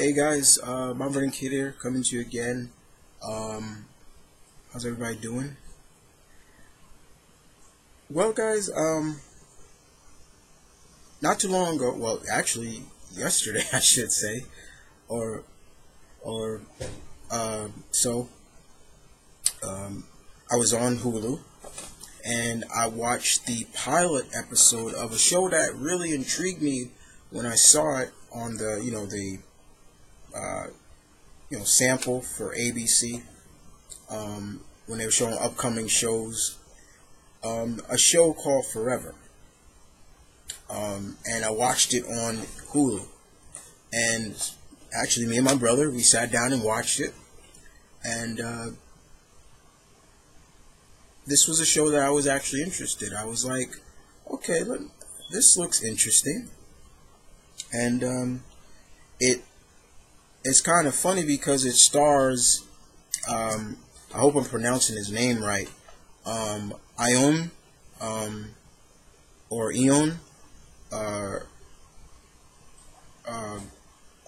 Hey guys, M.V.K here, coming to you again. How's everybody doing? Well, guys, not too long ago, well, actually, yesterday, I should say, or, or, so, I was on Hulu, and I watched the pilot episode of a show that really intrigued me when I saw it on the sample for ABC, when they were showing upcoming shows, a show called Forever, and I watched it on Hulu, and actually me and my brother, we sat down and watched it, and this was a show that I was actually interested. I was like, okay, look, this looks interesting, and it's kind of funny because it stars, I hope I'm pronouncing his name right, Ion, or Eon,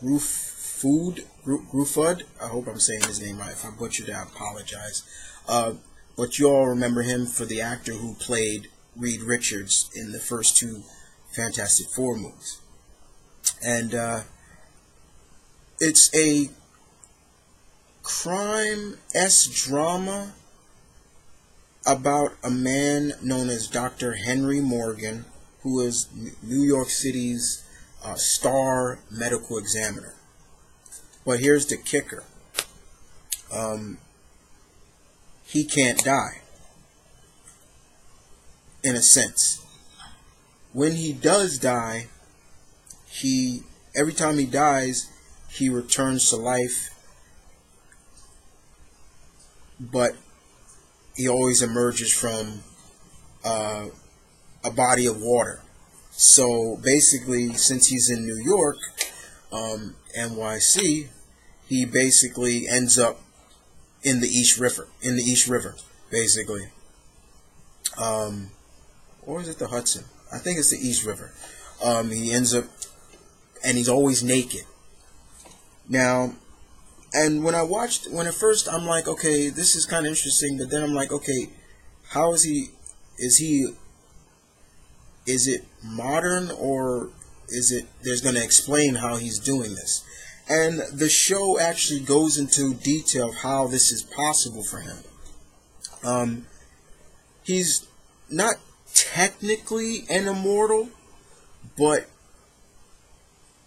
Grufud. I hope I'm saying his name right. If I butchered it, I apologize. But you all remember him for the actor who played Reed Richards in the first two Fantastic Four movies. And it's a crime-esque drama about a man known as Dr. Henry Morgan, who is New York City's star medical examiner. But here's the kicker. He can't die, in a sense. When he does die, every time he dies, he returns to life, but he always emerges from a body of water. So basically, since he's in New York, NYC, he basically ends up in the East River, basically. Or is it the Hudson? I think it's the East River. He ends up, and he's always naked. Now, and when at first I'm like, okay, this is kind of interesting, but then I'm like, okay, how is it modern, or there's going to explain how he's doing this? And the show actually goes into detail of how this is possible for him. He's not technically an immortal, but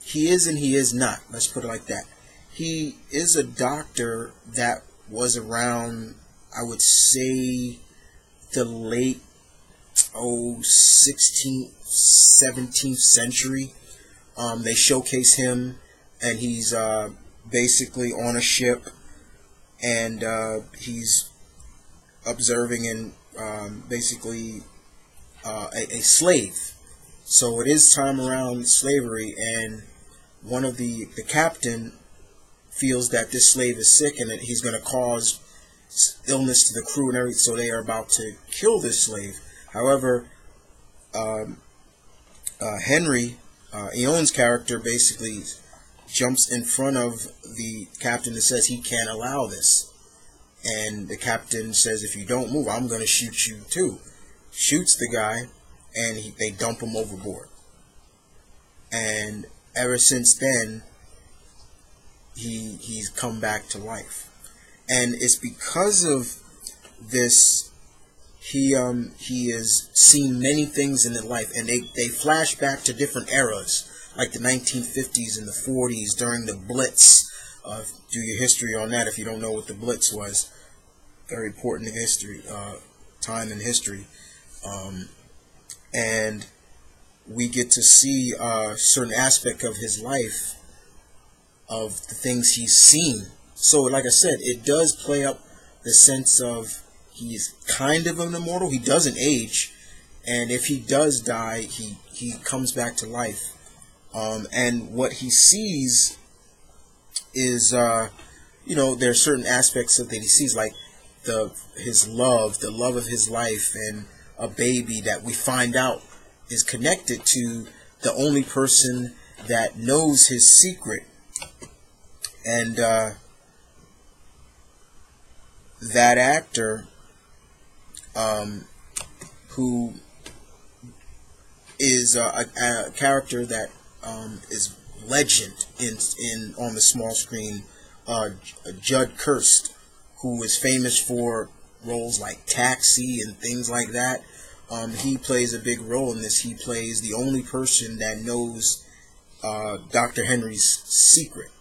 he is and he is not. Let's put it like that. He is a doctor that was around, I would say, the late 16th, 17th century. They showcase him, and he's basically on a ship, and he's observing and basically a slave. So it is time around slavery, and one of the captain feels that this slave is sick and that he's going to cause illness to the crew and everything, so they are about to kill this slave. However, Henry, Eon's character, basically jumps in front of the captain and says he can't allow this. And the captain says, if you don't move, I'm going to shoot you too. Shoots the guy, and they dump him overboard. And ever since then, he's come back to life. And it's because of this, he has seen many things in his life, and they flash back to different eras, like the 1950s and the 40s during the Blitz. Do your history on that if you don't know what the Blitz was. Very important in history, time in history. And we get to see a certain aspect of his life, of the things he's seen. So, like I said, it does play up the sense of he's kind of an immortal. He doesn't age, and if he does die, he comes back to life. And what he sees is, there are certain aspects of that he sees, like the love of his life, and a baby that we find out is connected to the only person that knows his secret, And that actor, who is a character that is legend in on the small screen, Judd Kirst, who is famous for roles like Taxi and things like that. He plays a big role in this. He plays the only person that knows Dr. Henry's secret.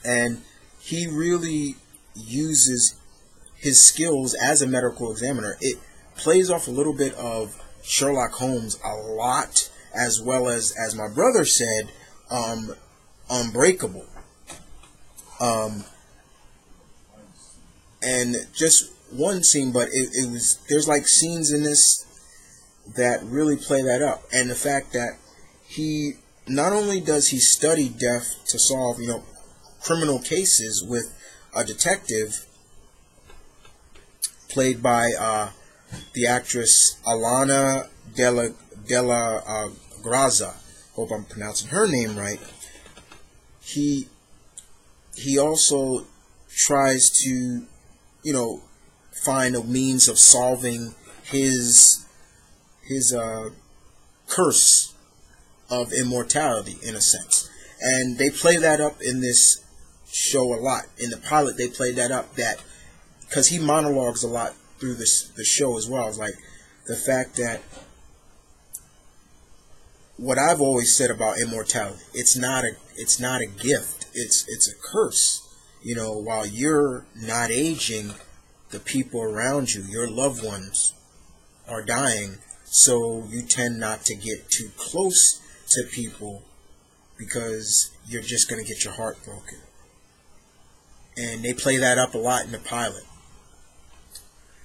And he really uses his skills as a medical examiner. It plays off a little bit of Sherlock Holmes a lot, as well as my brother said, Unbreakable. And just one scene, but it was, there's like scenes in this that really play that up. And the fact that he, not only does he study death to solve, criminal cases with a detective played by the actress Alana Della Graza. Hope I'm pronouncing her name right. He also tries to, find a means of solving his curse of immortality, in a sense. And they play that up in this show a lot. In the pilot, they play that up, that because he monologues a lot through the show as well. It's like the fact that what I've always said about immortality, it's not a gift. It's a curse. While you're not aging, the people around you, your loved ones, are dying. So you tend not to get too close to people because you're just going to get your heart broken. And they play that up a lot in the pilot.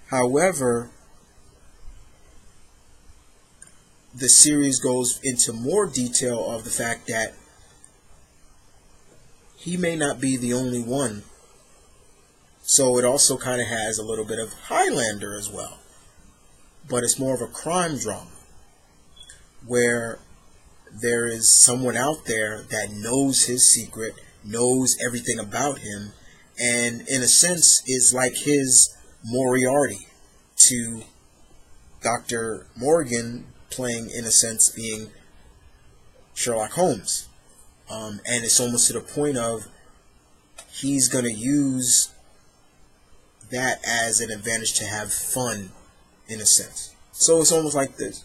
However, the series goes into more detail of the fact that he may not be the only one. So it also kind of has a little bit of Highlander as well. But it's more of a crime drama where there is someone out there that knows his secret, knows everything about him, and in a sense is like his Moriarty to Dr. Morgan, playing, in a sense, being Sherlock Holmes. And it's almost to the point of he's going to use that as an advantage to have fun, in a sense. So it's almost like this.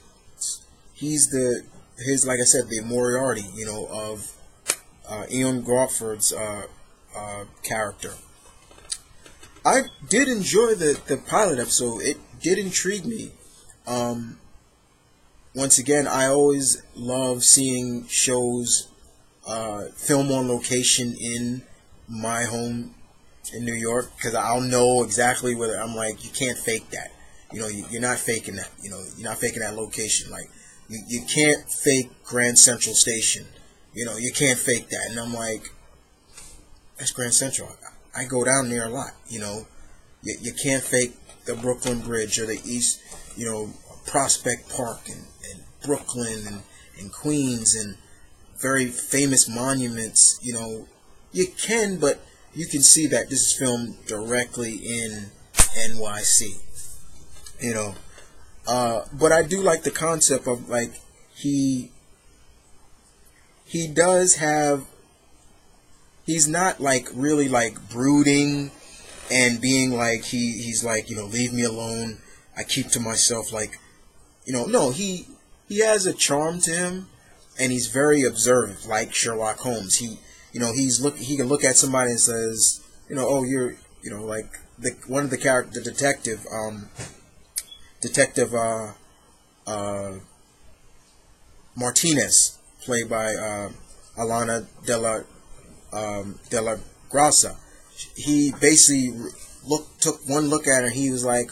He's like I said, the Moriarty, of Ian Crawford's character. I did enjoy the pilot episode. It did intrigue me. Once again, I always love seeing shows film on location in my home in New York, because I'll know exactly whether, I'm like, you can't fake that. You're not faking that. You're not faking that location. Like, you can't fake Grand Central Station. You can't fake that. And I'm like, that's Grand Central. I go down there a lot. You can't fake the Brooklyn Bridge or the East, Prospect Park and Brooklyn and Queens and very famous monuments. You can, but you can see that this is filmed directly in NYC. But I do like the concept of, like, he does have, he's not like really like brooding and being like, he's like, leave me alone, I keep to myself, like, no, he has a charm to him, and he's very observant, like Sherlock Holmes. He can look at somebody and says, oh, you're, like one of the character, the detective Martinez, played by Alana Della Graza. He basically took one look at her, and he was like,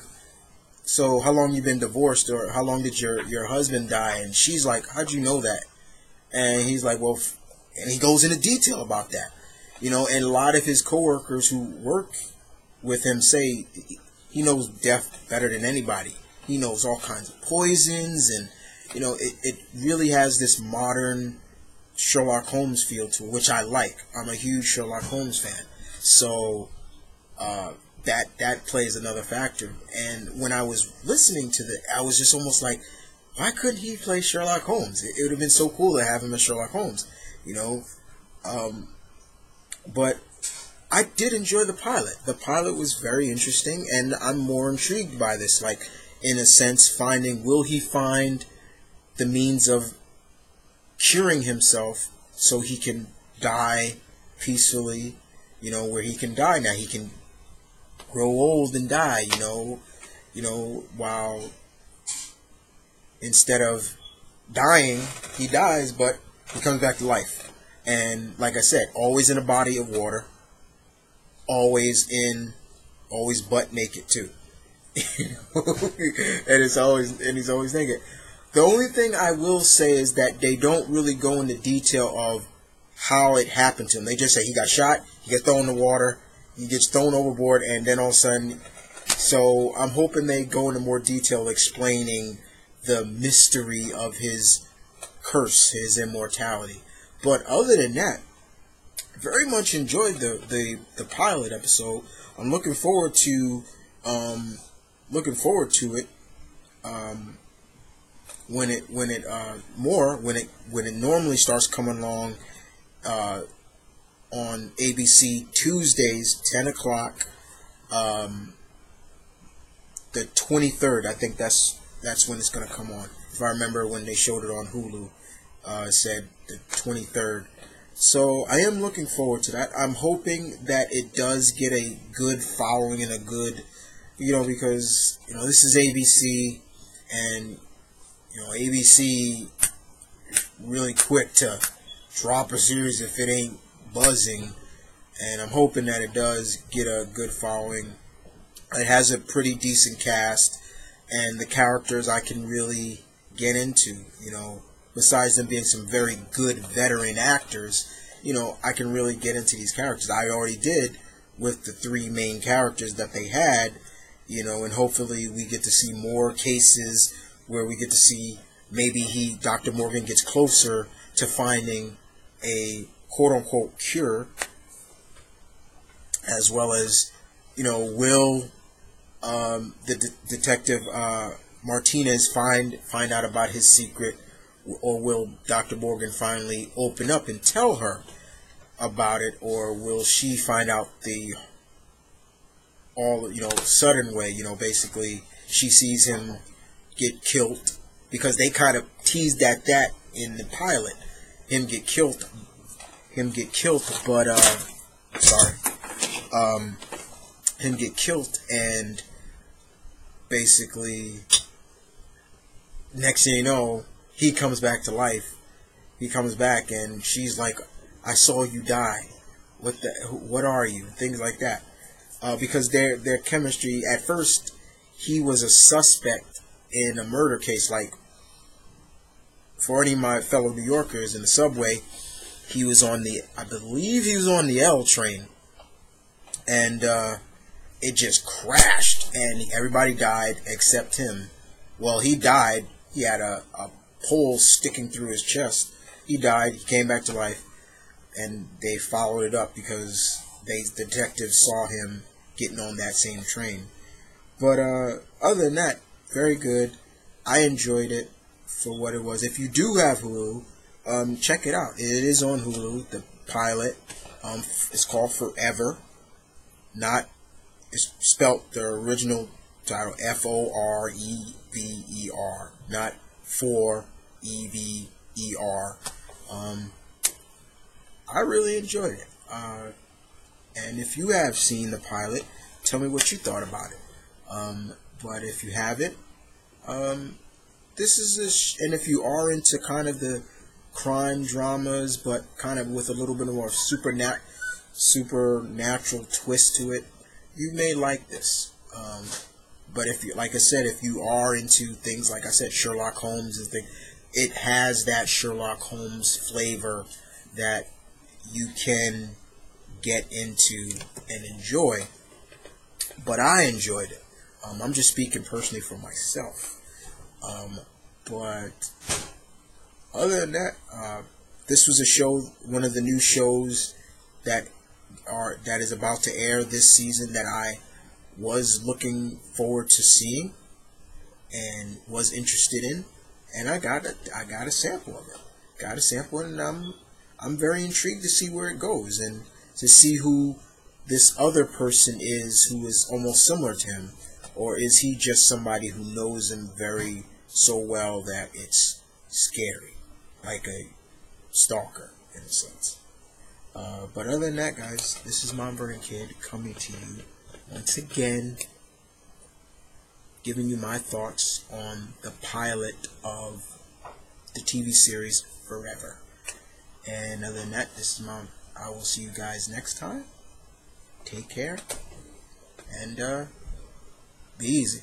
so how long you been divorced, or how long did your husband die? And she's like, how'd you know that? And he's like, well, and he goes into detail about that. And a lot of his coworkers who work with him say he knows death better than anybody. He knows all kinds of poisons, and it really has this modern Sherlock Holmes feel to it, which I like. I'm a huge Sherlock Holmes fan, so that plays another factor. And when I was listening to I was just almost like, why couldn't he play Sherlock Holmes? It would have been so cool to have him as Sherlock Holmes, you know. But I did enjoy the pilot. The pilot was very interesting, and I'm more intrigued by this. Like, in a sense, will he find the means of curing himself so he can die peacefully, where he can die now. He can grow old and die, while instead of dying, he dies, but he comes back to life. And like I said, always in a body of water, always butt naked too. and he's always naked. The only thing I will say is that they don't really go into detail of how it happened to him. They just say he got shot, he gets thrown in the water, he gets thrown overboard, and then all of a sudden. So I'm hoping they go into more detail explaining the mystery of his curse, his immortality. But other than that, very much enjoyed the pilot episode. I'm looking forward to it. When it normally starts coming along on ABC Tuesdays, 10 o'clock, the 23rd. I think that's when it's going to come on. If I remember when they showed it on Hulu, it said the 23rd. So I am looking forward to that. I'm hoping that it does get a good following and a good, because this is ABC, and ABC really quick to drop a series if it ain't buzzing, and I'm hoping that it does get a good following. It has a pretty decent cast, and the characters I can really get into, besides them being some very good veteran actors, I can really get into these characters. I already did with the three main characters that they had, and hopefully we get to see more cases where we get to see maybe Dr. Morgan gets closer to finding a quote-unquote cure, as well as, will the detective Martinez find out about his secret, or will Dr. Morgan finally open up and tell her about it, or will she find out sudden way, basically she sees him get killed, because they kind of teased at that in the pilot, him get killed, but him get killed, and basically next thing you know, he comes back to life. He comes back, and she's like, "I saw you die. What are you?" Things like that. Because their chemistry, at first, he was a suspect in a murder case. Like, for any of my fellow New Yorkers in the subway, I believe he was on the L train, and it just crashed, and everybody died except him. Well, he died. He had a pole sticking through his chest. He died. He came back to life, and they followed it up because the detectives saw him getting on that same train. But other than that, very good. I enjoyed it for what it was. If you do have Hulu, check it out. It is on Hulu. The pilot, it's called Forever. It's spelt the original title Forever, not Ever. I really enjoyed it. And if you have seen the pilot, tell me what you thought about it. But if you haven't, this is and if you are into kind of the crime dramas, but kind of with a little bit more supernatural twist to it, you may like this. But if you, like I said, if you are into things, like I said, Sherlock Holmes it has that Sherlock Holmes flavor that you can get into and enjoy. But I enjoyed it. I'm just speaking personally for myself. But other than that, this was a show, one of the new shows that is about to air this season that I was looking forward to seeing and was interested in, and I got a sample of it. Got a sample, and I'm very intrigued to see where it goes and to see who this other person is who is almost similar to him, or is he just somebody who knows him very so well that it's scary, like a stalker in a sense. But other than that, guys, this is M.V.K coming to you once again, giving you my thoughts on the pilot of the TV series Forever. And other than that, this is I will see you guys next time. Take care and be easy.